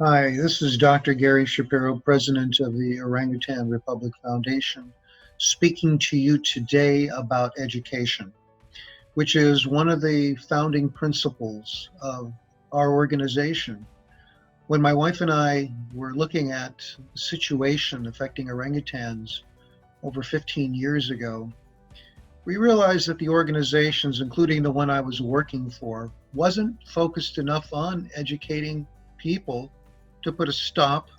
Hi, this is Dr. Gary Shapiro, President of the Orang Utan Republic Foundation, speaking to you today about education, which is one of the founding principles of our organization. When my wife and I were looking at the situation affecting orangutans over 15 years ago, we realized that the organizations, including the one I was working for, wasn't focused enough on educating people to put a stop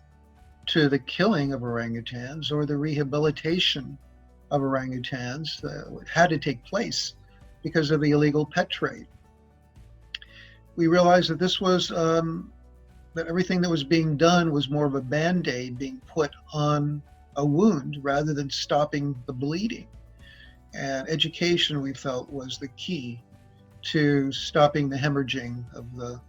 to the killing of orangutans or the rehabilitation of orangutans that had to take place because of the illegal pet trade. We realized that this was that everything that was being done was more of a band-aid being put on a wound rather than stopping the bleeding. And education, we felt, was the key to stopping the hemorrhaging of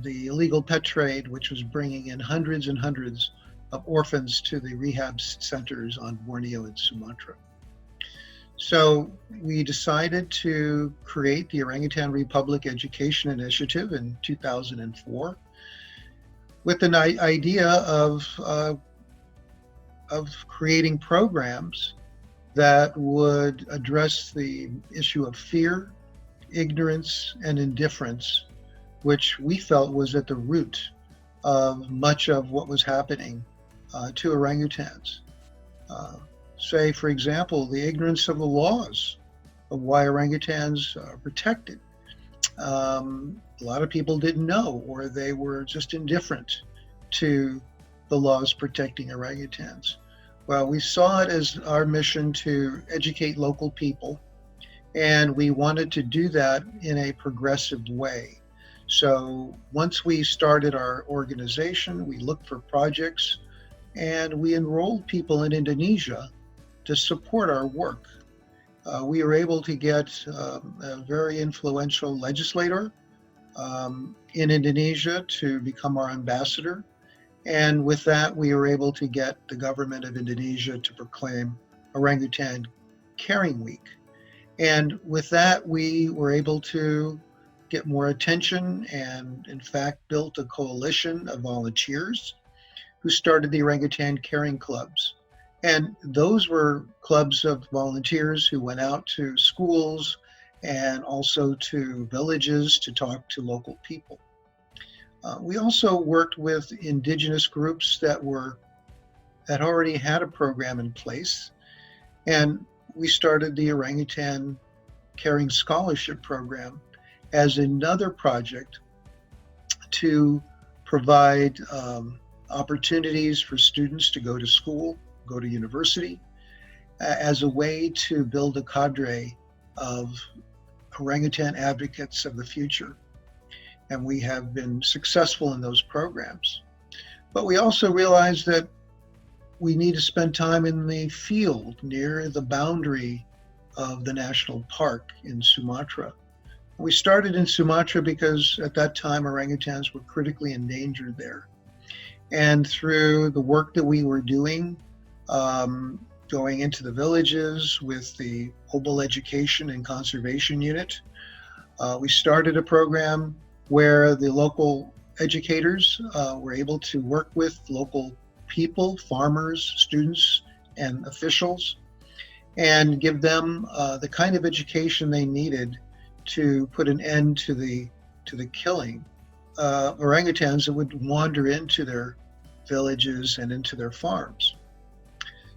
the illegal pet trade, which was bringing in hundreds and hundreds of orphans to the rehab centers on Borneo and Sumatra. So we decided to create the Orangutan Republic Education Initiative in 2004 with an idea of creating programs that would address the issue of fear, ignorance, and indifference, which we felt was at the root of much of what was happening to orangutans. Say, for example, the ignorance of the laws of why orangutans are protected. A lot of people didn't know, or they were just indifferent to the laws protecting orangutans. Well, we saw it as our mission to educate local people, and we wanted to do that in a progressive way. So once we started our organization, we looked for projects and we enrolled people in Indonesia to support our work. We were able to get a very influential legislator in Indonesia to become our ambassador. And with that, we were able to get the government of Indonesia to proclaim Orangutan Caring Week. And with that, we were able to get more attention and, in fact, built a coalition of volunteers who started the orangutan caring clubs. And those were clubs of volunteers who went out to schools and also to villages to talk to local people. We also worked with indigenous groups that already had a program in place, and we started the Orangutan Caring Scholarship Program as another project to provide opportunities for students to go to school, go to university, as a way to build a cadre of orangutan advocates of the future. And we have been successful in those programs. But we also realized that we need to spend time in the field near the boundary of the national park in Sumatra. We started in Sumatra because at that time orangutans were critically endangered there. And through the work that we were doing, going into the villages with the Mobile Education and Conservation Unit, we started a program where the local educators were able to work with local people, farmers, students, and officials, and give them the kind of education they needed to put an end to the killing orangutans that would wander into their villages and into their farms.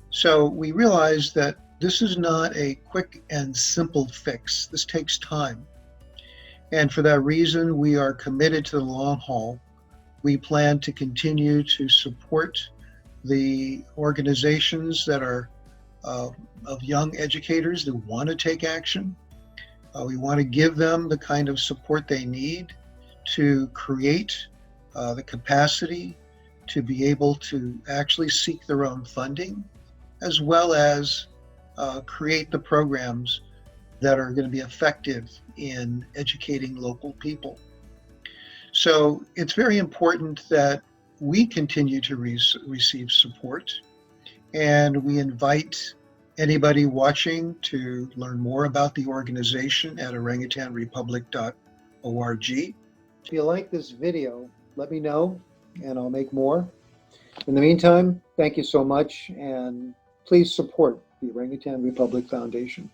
So we realized that this is not a quick and simple fix. This takes time. And for that reason, we are committed to the long haul. We plan to continue to support the organizations that are of young educators that want to take action. We want to give them the kind of support they need to create the capacity to be able to actually seek their own funding, as well as create the programs that are going to be effective in educating local people. So it's very important that we continue to receive support, and we invite anybody watching to learn more about the organization at orangutanrepublic.org. If you like this video, let me know and I'll make more. In the meantime, thank you so much, and please support the Orang Utan Republic Foundation.